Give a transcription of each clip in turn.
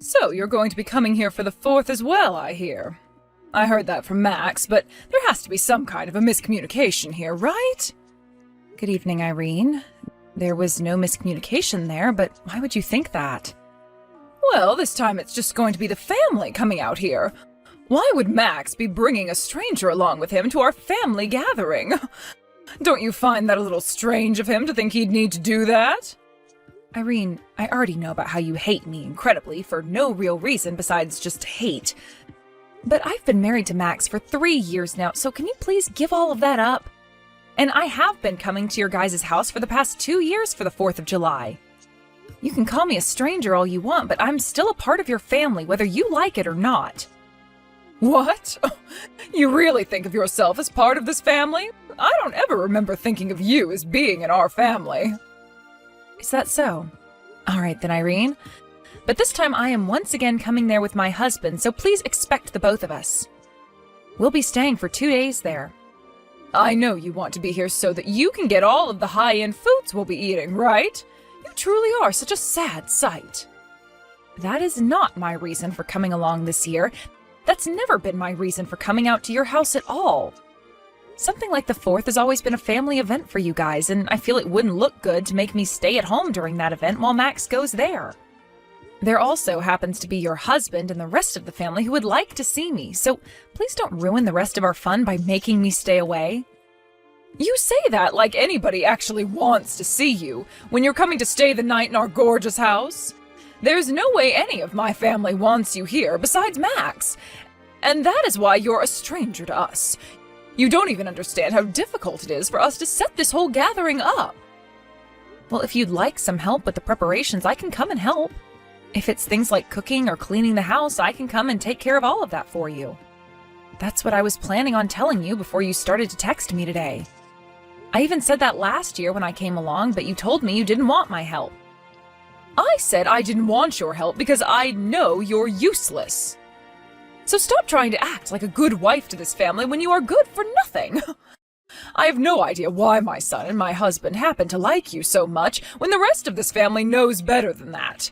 So, you're going to be coming here for the 4th as well, I hear. I heard that from Max, but there has to be some kind of a miscommunication here, right? Good evening, Irene. There was no miscommunication there, but why would you think that? Well, this time it's just going to be the family coming out here. Why would Max be bringing a stranger along with him to our family gathering? Don't you find that a little strange of him to think he'd need to do that? Irene, I already know about how you hate me incredibly for no real reason besides just hate. But I've been married to Max for 3 years now, so can you please give all of that up? And I have been coming to your guys' house for the past 2 years for the 4th of July. You can call me a stranger all you want, but I'm still a part of your family, whether you like it or not. What? You really think of yourself as part of this family? I don't ever remember thinking of you as being in our family. Is that so? All right then, Irene. But this time I am once again coming there with my husband, so please expect the both of us. We'll be staying for 2 days there. I know you want to be here so that you can get all of the high-end foods we'll be eating, right? You truly are such a sad sight. That is not my reason for coming along this year. That's never been my reason for coming out to your house at all. Something like the 4th has always been a family event for you guys, and I feel it wouldn't look good to make me stay at home during that event while Max goes there. There also happens to be your husband and the rest of the family who would like to see me, so please don't ruin the rest of our fun by making me stay away. You say that like anybody actually wants to see you when you're coming to stay the night in our gorgeous house. There's no way any of my family wants you here besides Max, and that is why you're a stranger to us. You don't even understand how difficult it is for us to set this whole gathering up. Well, if you'd like some help with the preparations, I can come and help. If it's things like cooking or cleaning the house, I can come and take care of all of that for you. That's what I was planning on telling you before you started to text me today. I even said that last year when I came along, but you told me you didn't want my help. I said I didn't want your help because I know you're useless. So stop trying to act like a good wife to this family when you are good for nothing. I have no idea why my son and my husband happen to like you so much when the rest of this family knows better than that.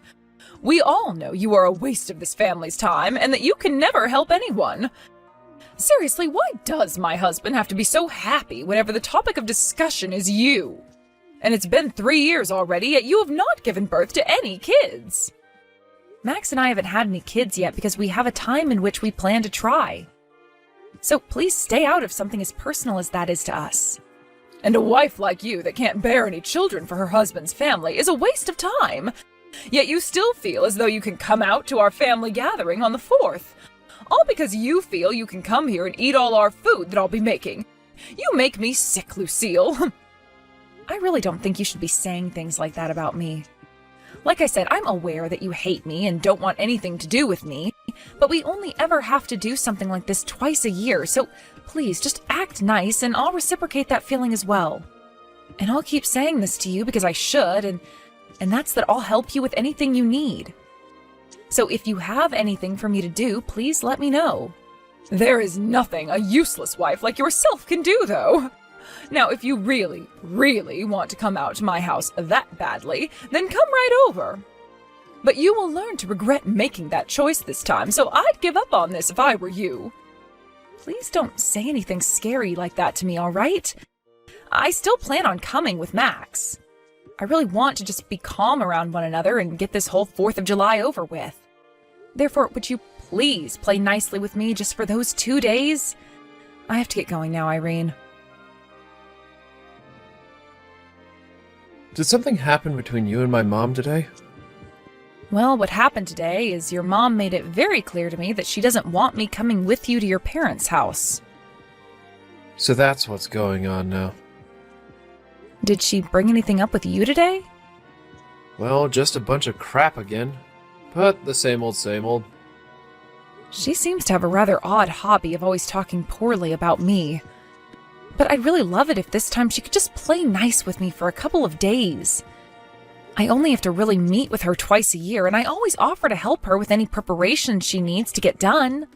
We all know you are a waste of this family's time and that you can never help anyone. Seriously, why does my husband have to be so happy whenever the topic of discussion is you? And it's been 3 years already, yet you have not given birth to any kids. Max and I haven't had any kids yet because we have a time in which we plan to try. So please stay out of something as personal as that is to us. And a wife like you that can't bear any children for her husband's family is a waste of time. Yet you still feel as though you can come out to our family gathering on the 4th. All because you feel you can come here and eat all our food that I'll be making. You make me sick, Lucille. I really don't think you should be saying things like that about me. Like I said, I'm aware that you hate me and don't want anything to do with me, but we only ever have to do something like this twice a year, so please just act nice and I'll reciprocate that feeling as well. And I'll keep saying this to you because I should, and that's that I'll help you with anything you need. So if you have anything for me to do, please let me know. There is nothing a useless wife like yourself can do, though. Now, if you really, really want to come out to my house that badly, then come right over. But you will learn to regret making that choice this time, so I'd give up on this if I were you. Please don't say anything scary like that to me, all right? I still plan on coming with Max. I really want to just be calm around one another and get this whole 4th of July over with. Therefore, would you please play nicely with me just for those 2 days? I have to get going now, Irene. Did something happen between you and my mom today? Well, what happened today is your mom made it very clear to me that she doesn't want me coming with you to your parents' house. So that's what's going on now. Did she bring anything up with you today? Well, just a bunch of crap again. But the same old, same old. She seems to have a rather odd hobby of always talking poorly about me. But I'd really love it if this time she could just play nice with me for a couple of days. I only have to really meet with her twice a year, and I always offer to help her with any preparations she needs to get done.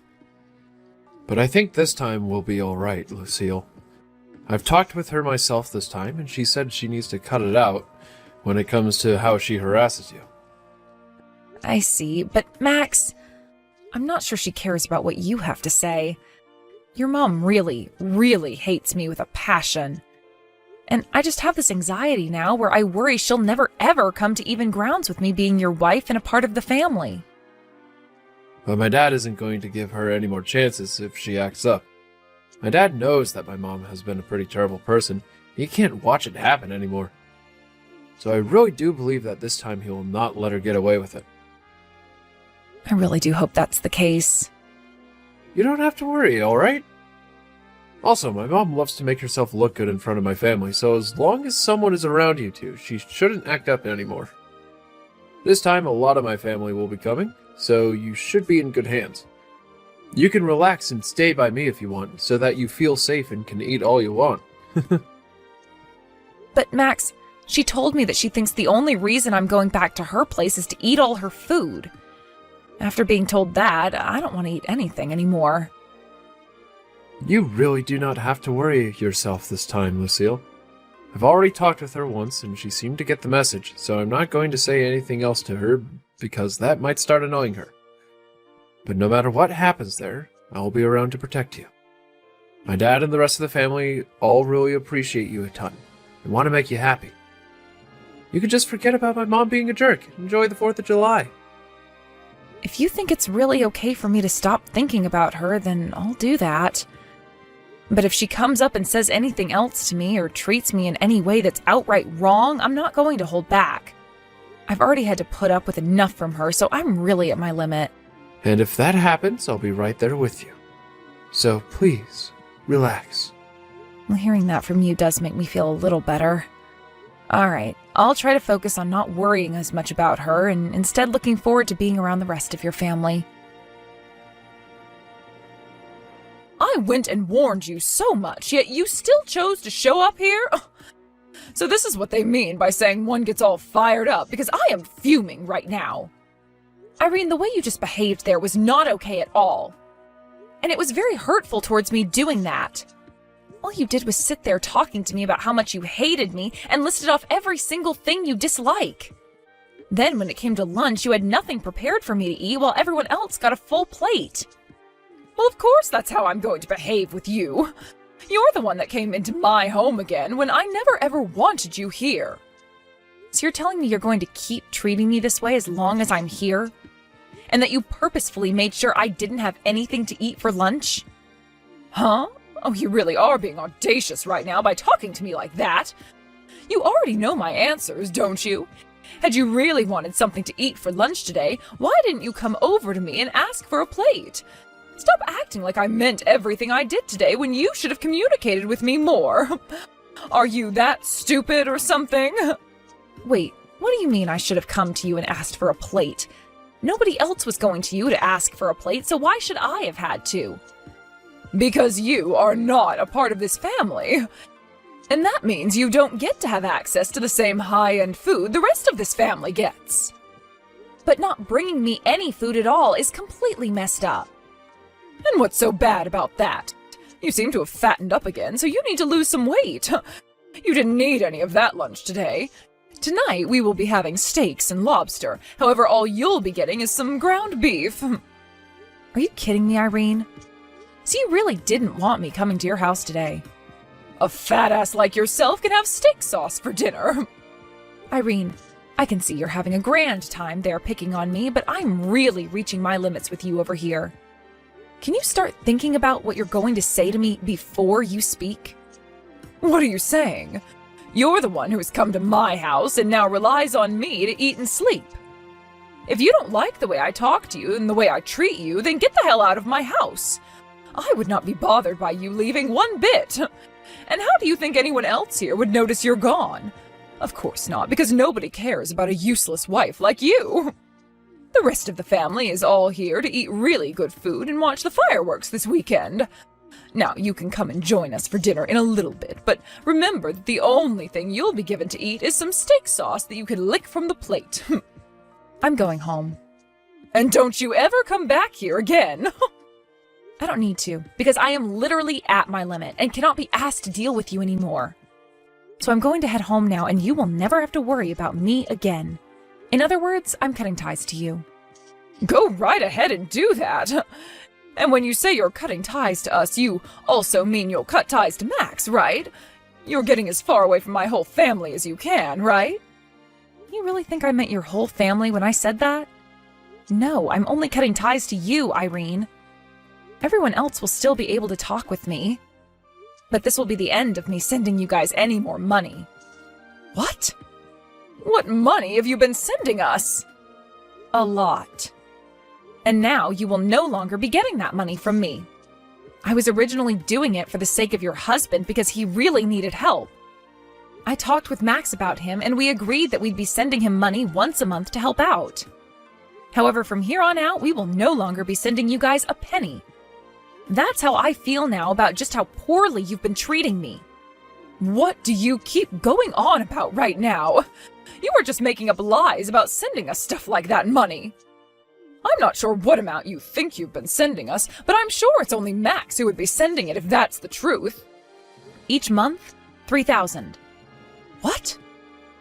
But I think this time we'll be alright, Lucille. I've talked with her myself this time, and she said she needs to cut it out when it comes to how she harasses you. I see, but Max, I'm not sure she cares about what you have to say. Your mom really, really hates me with a passion. And I just have this anxiety now where I worry she'll never ever come to even grounds with me being your wife and a part of the family. But my dad isn't going to give her any more chances if she acts up. My dad knows that my mom has been a pretty terrible person. He can't watch it happen anymore. So I really do believe that this time he will not let her get away with it. I really do hope that's the case. You don't have to worry, alright? Also, my mom loves to make herself look good in front of my family, so as long as someone is around you two, she shouldn't act up anymore. This time, a lot of my family will be coming, so you should be in good hands. You can relax and stay by me if you want, so that you feel safe and can eat all you want. But Max, she told me that she thinks the only reason I'm going back to her place is to eat all her food. After being told that, I don't want to eat anything anymore. You really do not have to worry yourself this time, Lucille. I've already talked with her once, and she seemed to get the message, so I'm not going to say anything else to her, because that might start annoying her. But no matter what happens there, I will be around to protect you. My dad and the rest of the family all really appreciate you a ton, and want to make you happy. You could just forget about my mom being a jerk and enjoy the 4th of July. If you think it's really okay for me to stop thinking about her, then I'll do that. But if she comes up and says anything else to me or treats me in any way that's outright wrong, I'm not going to hold back. I've already had to put up with enough from her, so I'm really at my limit. And if that happens, I'll be right there with you. So please, relax. Well, hearing that from you does make me feel a little better. Alright, I'll try to focus on not worrying as much about her and instead looking forward to being around the rest of your family. I went and warned you so much, yet you still chose to show up here? So this is what they mean by saying one gets all fired up, because I am fuming right now. Irene, the way you just behaved there was not okay at all. And it was very hurtful towards me doing that. All you did was sit there talking to me about how much you hated me and listed off every single thing you dislike. Then when it came to lunch, you had nothing prepared for me to eat while everyone else got a full plate. Well, of course that's how I'm going to behave with you. You're the one that came into my home again when I never ever wanted you here. So you're telling me you're going to keep treating me this way as long as I'm here? And that you purposefully made sure I didn't have anything to eat for lunch? Huh? Oh, you really are being audacious right now by talking to me like that. You already know my answers, don't you? Had you really wanted something to eat for lunch today, why didn't you come over to me and ask for a plate? Stop acting like I meant everything I did today when you should have communicated with me more. Are you that stupid or something? Wait, what do you mean I should have come to you and asked for a plate? Nobody else was going to you to ask for a plate, so why should I have had to? Because you are not a part of this family. And that means you don't get to have access to the same high-end food the rest of this family gets. But not bringing me any food at all is completely messed up. And what's so bad about that? You seem to have fattened up again, so you need to lose some weight. You didn't need any of that lunch today. Tonight we will be having steaks and lobster. However, all you'll be getting is some ground beef. Are you kidding me, Irene? So you really didn't want me coming to your house today. A fat ass like yourself can have steak sauce for dinner. Irene, I can see you're having a grand time there picking on me, but I'm really reaching my limits with you over here. Can you start thinking about what you're going to say to me before you speak? What are you saying? You're the one who has come to my house and now relies on me to eat and sleep. If you don't like the way I talk to you and the way I treat you, then get the hell out of my house. I would not be bothered by you leaving one bit. And how do you think anyone else here would notice you're gone? Of course not, because nobody cares about a useless wife like you. The rest of the family is all here to eat really good food and watch the fireworks this weekend. Now, you can come and join us for dinner in a little bit, but remember that the only thing you'll be given to eat is some steak sauce that you can lick from the plate. I'm going home. And don't you ever come back here again. I don't need to, because I am literally at my limit and cannot be asked to deal with you anymore. So I'm going to head home now, and you will never have to worry about me again. In other words, I'm cutting ties to you. Go right ahead and do that. And when you say you're cutting ties to us, you also mean you'll cut ties to Max, right? You're getting as far away from my whole family as you can, right? You really think I meant your whole family when I said that? No, I'm only cutting ties to you, Irene. Everyone else will still be able to talk with me. But this will be the end of me sending you guys any more money. What? What money have you been sending us? A lot. And now you will no longer be getting that money from me. I was originally doing it for the sake of your husband because he really needed help. I talked with Max about him and we agreed that we'd be sending him money once a month to help out. However, from here on out, we will no longer be sending you guys a penny. That's how I feel now about just how poorly you've been treating me. What do you keep going on about right now? You were just making up lies about sending us stuff like that money. I'm not sure what amount you think you've been sending us, but I'm sure it's only Max who would be sending it if that's the truth. Each month, $3,000. What?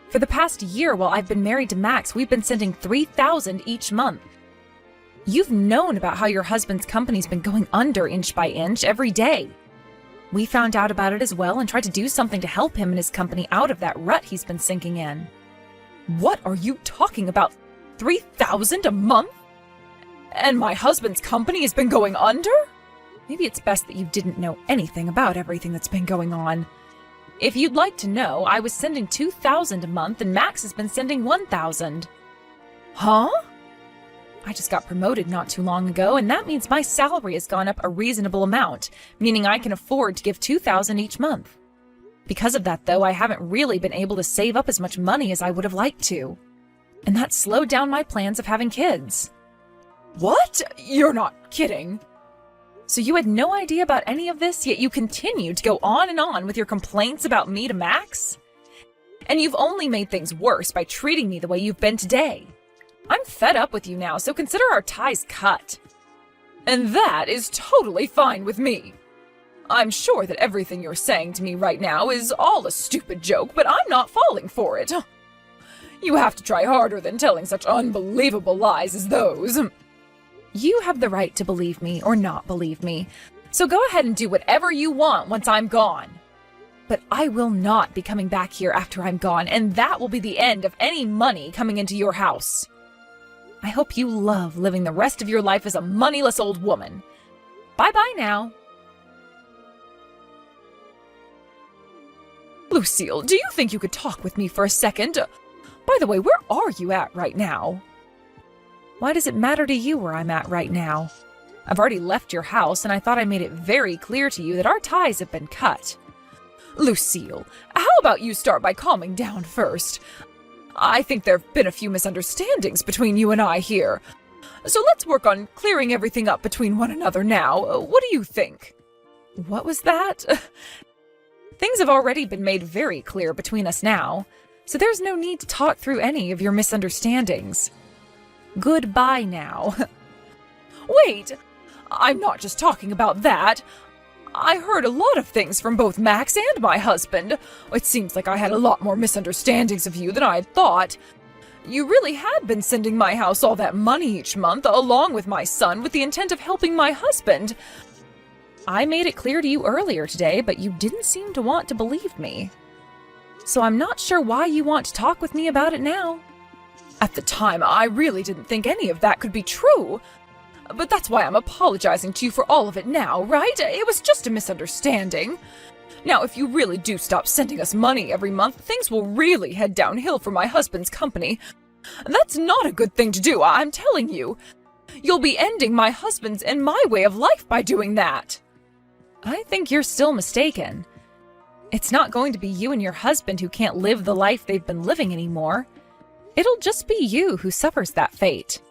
For the past year while I've been married to Max, we've been sending $3,000 each month. You've known about how your husband's company's been going under inch by inch every day. We found out about it as well and tried to do something to help him and his company out of that rut he's been sinking in. What are you talking about? $3,000 a month? And my husband's company has been going under? Maybe it's best that you didn't know anything about everything that's been going on. If you'd like to know, I was sending $2,000 a month and Max has been sending $1,000. Huh? I just got promoted not too long ago, and that means my salary has gone up a reasonable amount, meaning I can afford to give $2,000 each month. Because of that, though, I haven't really been able to save up as much money as I would have liked to. And that slowed down my plans of having kids. What? You're not kidding. So you had no idea about any of this, yet you continued to go on and on with your complaints about me to Max? And you've only made things worse by treating me the way you've been today. I'm fed up with you now, so consider our ties cut. And that is totally fine with me. I'm sure that everything you're saying to me right now is all a stupid joke, but I'm not falling for it. You have to try harder than telling such unbelievable lies as those. You have the right to believe me or not believe me, so go ahead and do whatever you want once I'm gone. But I will not be coming back here after I'm gone, and that will be the end of any money coming into your house. I hope you love living the rest of your life as a moneyless old woman. Bye-bye now. Lucille, do you think you could talk with me for a second? By the way, where are you at right now? Why does it matter to you where I'm at right now? I've already left your house, and I thought I made it very clear to you that our ties have been cut. Lucille, how about you start by calming down first? I think there have been a few misunderstandings between you and I here. So let's work on clearing everything up between one another now. What do you think? What was that? Things have already been made very clear between us now, so there's no need to talk through any of your misunderstandings. Goodbye now. Wait, I'm not just talking about that. I heard a lot of things from both Max and my husband. It seems like I had a lot more misunderstandings of you than I had thought. You really had been sending my house all that money each month, along with my son, with the intent of helping my husband. I made it clear to you earlier today, but you didn't seem to want to believe me. So I'm not sure why you want to talk with me about it now. At the time, I really didn't think any of that could be true. But that's why I'm apologizing to you for all of it now, right? It was just a misunderstanding. Now, if you really do stop sending us money every month, things will really head downhill for my husband's company. That's not a good thing to do, I'm telling you. You'll be ending my husband's and my way of life by doing that. I think you're still mistaken. It's not going to be you and your husband who can't live the life they've been living anymore. It'll just be you who suffers that fate.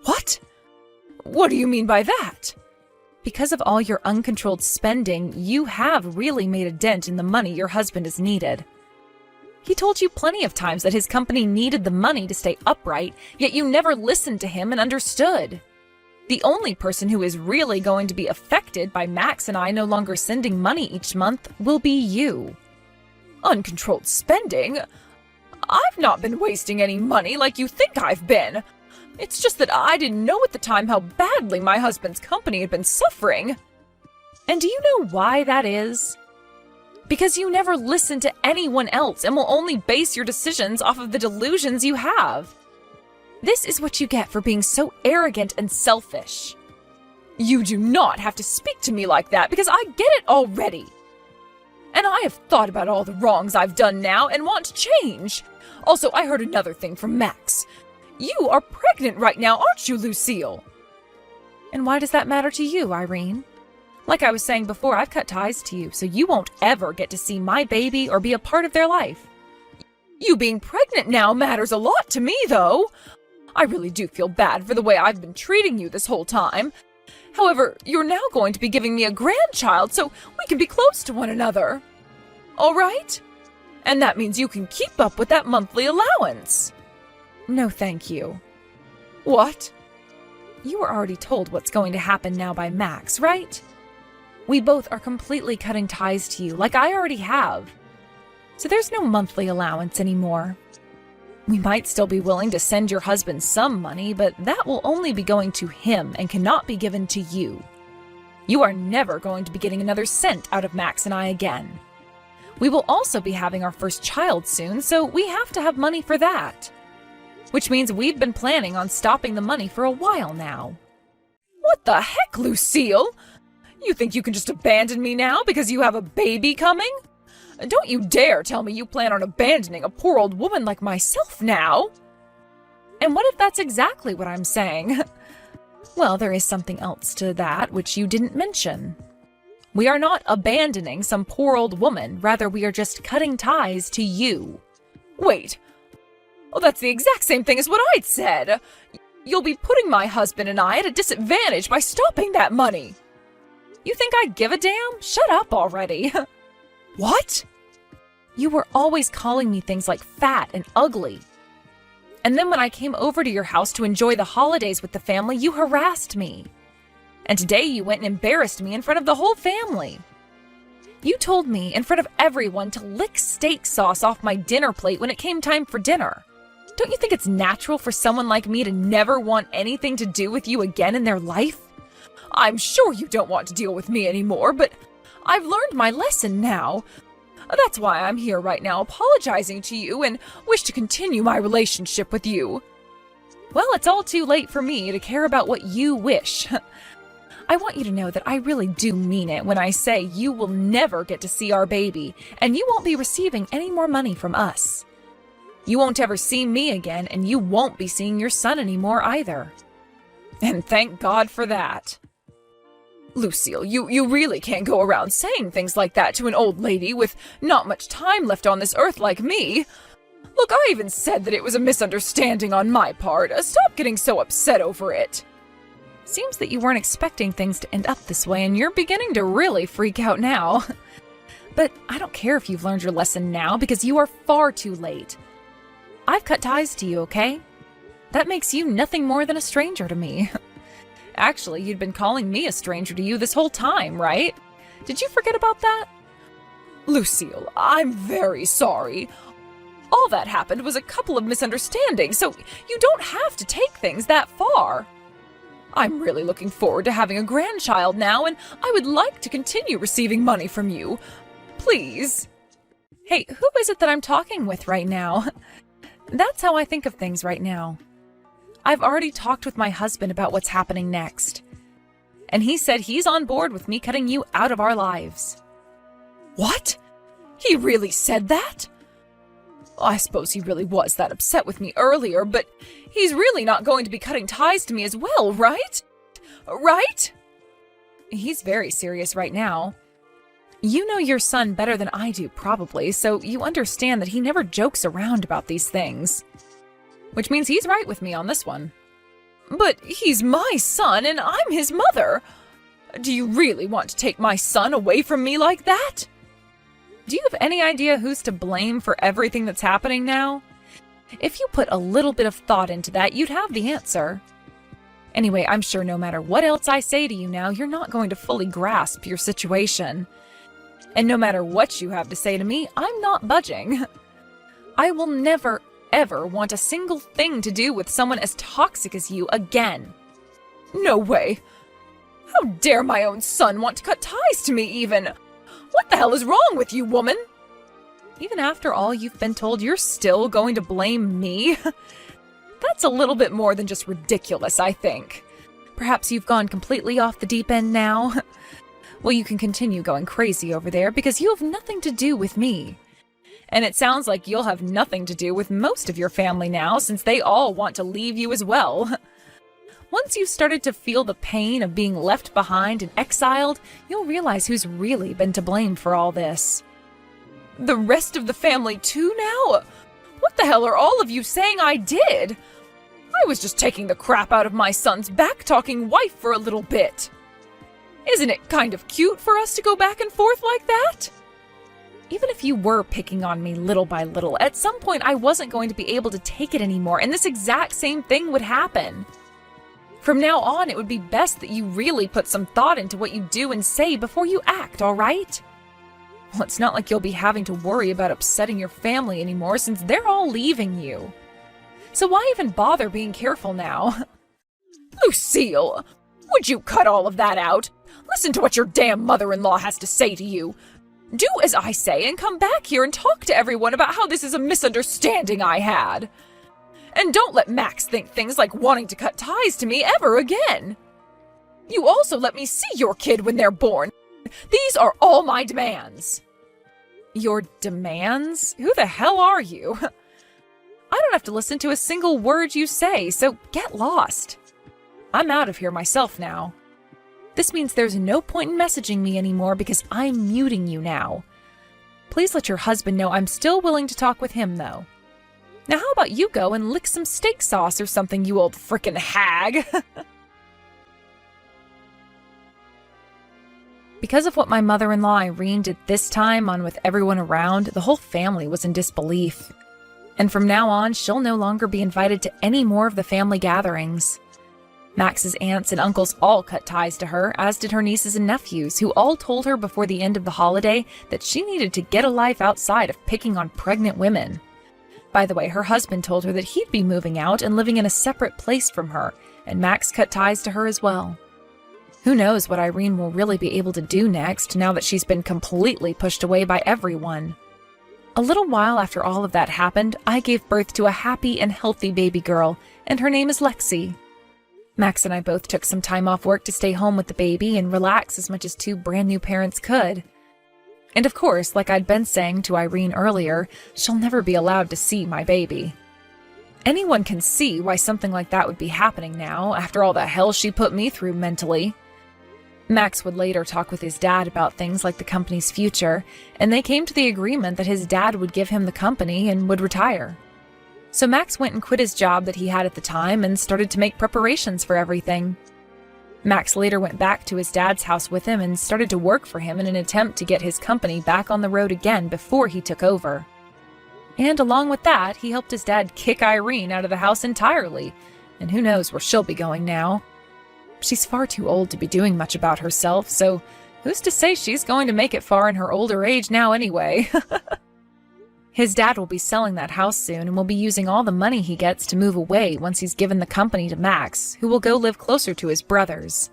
What? What do you mean by that? Because of all your uncontrolled spending, you have really made a dent in the money your husband has needed. He told you plenty of times that his company needed the money to stay upright, yet you never listened to him and understood. The only person who is really going to be affected by Max and I no longer sending money each month will be you. Uncontrolled spending? I've not been wasting any money like you think I've been. It's just that I didn't know at the time how badly my husband's company had been suffering. And do you know why that is? Because you never listen to anyone else and will only base your decisions off of the delusions you have. This is what you get for being so arrogant and selfish. You do not have to speak to me like that because I get it already. And I have thought about all the wrongs I've done now and want to change. Also, I heard another thing from Max. You are pregnant right now, aren't you, Lucille? And why does that matter to you, Irene? Like I was saying before, I've cut ties to you, so you won't ever get to see my baby or be a part of their life. You being pregnant now matters a lot to me, though. I really do feel bad for the way I've been treating you this whole time. However, you're now going to be giving me a grandchild, so we can be close to one another. All right? And that means you can keep up with that monthly allowance. No, thank you. What? You were already told what's going to happen now by Max, right? We both are completely cutting ties to you, like I already have. So there's no monthly allowance anymore. We might still be willing to send your husband some money, but that will only be going to him and cannot be given to you. You are never going to be getting another cent out of Max and I again. We will also be having our first child soon, so we have to have money for that. Which means we've been planning on stopping the money for a while now. What the heck, Lucille? You think you can just abandon me now because you have a baby coming? Don't you dare tell me you plan on abandoning a poor old woman like myself now. And what if that's exactly what I'm saying? Well, there is something else to that which you didn't mention. We are not abandoning some poor old woman, rather we are just cutting ties to you. Wait. Oh, that's the exact same thing as what I'd said. You'll be putting my husband and I at a disadvantage by stopping that money. You think I give a damn? Shut up already. What? You were always calling me things like fat and ugly. And then when I came over to your house to enjoy the holidays with the family, you harassed me. And today you went and embarrassed me in front of the whole family. You told me in front of everyone to lick steak sauce off my dinner plate when it came time for dinner. Don't you think it's natural for someone like me to never want anything to do with you again in their life? I'm sure you don't want to deal with me anymore, but I've learned my lesson now. That's why I'm here right now apologizing to you and wish to continue my relationship with you. Well, it's all too late for me to care about what you wish. I want you to know that I really do mean it when I say you will never get to see our baby, and you won't be receiving any more money from us. You won't ever see me again, and you won't be seeing your son anymore either. And thank God for that. Lucille, you really can't go around saying things like that to an old lady with not much time left on this earth like me. Look, I even said that it was a misunderstanding on my part. Stop getting so upset over it. Seems that you weren't expecting things to end up this way, and you're beginning to really freak out now. But I don't care if you've learned your lesson now, because you are far too late. I've cut ties to you, okay? That makes you nothing more than a stranger to me. Actually, you'd been calling me a stranger to you this whole time, right? Did you forget about that? Lucille, I'm very sorry. All that happened was a couple of misunderstandings, so you don't have to take things that far. I'm really looking forward to having a grandchild now, and I would like to continue receiving money from you. Please. Hey, who is it that I'm talking with right now? That's how I think of things right now. I've already talked with my husband about what's happening next. And he said he's on board with me cutting you out of our lives. What? He really said that? I suppose he really was that upset with me earlier, but he's really not going to be cutting ties to me as well, right? Right? He's very serious right now. You know your son better than I do, probably, so you understand that he never jokes around about these things. Which means he's right with me on this one. But he's my son and I'm his mother. Do you really want to take my son away from me like that? Do you have any idea who's to blame for everything that's happening now? If you put a little bit of thought into that, you'd have the answer. Anyway, I'm sure no matter what else I say to you now, you're not going to fully grasp your situation. And no matter what you have to say to me, I'm not budging. I will never, ever want a single thing to do with someone as toxic as you again. No way. How dare my own son want to cut ties to me even? What the hell is wrong with you, woman? Even after all you've been told, you're still going to blame me? That's a little bit more than just ridiculous, I think. Perhaps you've gone completely off the deep end now? Well, you can continue going crazy over there because you have nothing to do with me. And it sounds like you'll have nothing to do with most of your family now, since they all want to leave you as well. Once you've started to feel the pain of being left behind and exiled, you'll realize who's really been to blame for all this. The rest of the family too now? What the hell are all of you saying I did? I was just taking the crap out of my son's back-talking wife for a little bit. Isn't it kind of cute for us to go back and forth like that? Even if you were picking on me little by little, at some point I wasn't going to be able to take it anymore, and this exact same thing would happen. From now on, it would be best that you really put some thought into what you do and say before you act, all right? Well, it's not like you'll be having to worry about upsetting your family anymore since they're all leaving you. So why even bother being careful now? Lucille, would you cut all of that out? Listen to what your damn mother-in-law has to say to you. Do as I say and come back here and talk to everyone about how this is a misunderstanding I had. And don't let Max think things like wanting to cut ties to me ever again. You also let me see your kid when they're born. These are all my demands. Your demands? Who the hell are you? I don't have to listen to a single word you say, so get lost. I'm out of here myself now. This means there's no point in messaging me anymore because I'm muting you now. Please let your husband know I'm still willing to talk with him, though. Now how about you go and lick some steak sauce or something, you old frickin' hag? Because of what my mother-in-law Irene did this time on with everyone around, the whole family was in disbelief. And from now on, she'll no longer be invited to any more of the family gatherings. Max's aunts and uncles all cut ties to her, as did her nieces and nephews, who all told her before the end of the holiday that she needed to get a life outside of picking on pregnant women. By the way, her husband told her that he'd be moving out and living in a separate place from her, and Max cut ties to her as well. Who knows what Irene will really be able to do next, now that she's been completely pushed away by everyone. A little while after all of that happened, I gave birth to a happy and healthy baby girl, and her name is Lexi. Max and I both took some time off work to stay home with the baby and relax as much as two brand new parents could. And of course, like I'd been saying to Irene earlier, she'll never be allowed to see my baby. Anyone can see why something like that would be happening now, after all the hell she put me through mentally. Max would later talk with his dad about things like the company's future, and they came to the agreement that his dad would give him the company and would retire. So Max went and quit his job that he had at the time and started to make preparations for everything. Max later went back to his dad's house with him and started to work for him in an attempt to get his company back on the road again before he took over. And along with that, he helped his dad kick Irene out of the house entirely, and who knows where she'll be going now. She's far too old to be doing much about herself, so who's to say she's going to make it far in her older age now anyway? His dad will be selling that house soon and will be using all the money he gets to move away once he's given the company to Max, who will go live closer to his brothers.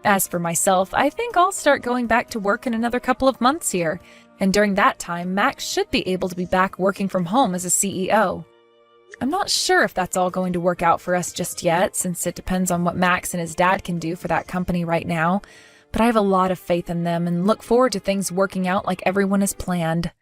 As for myself, I think I'll start going back to work in another couple of months here, and during that time, Max should be able to be back working from home as a CEO. I'm not sure if that's all going to work out for us just yet, since it depends on what Max and his dad can do for that company right now, but I have a lot of faith in them and look forward to things working out like everyone has planned.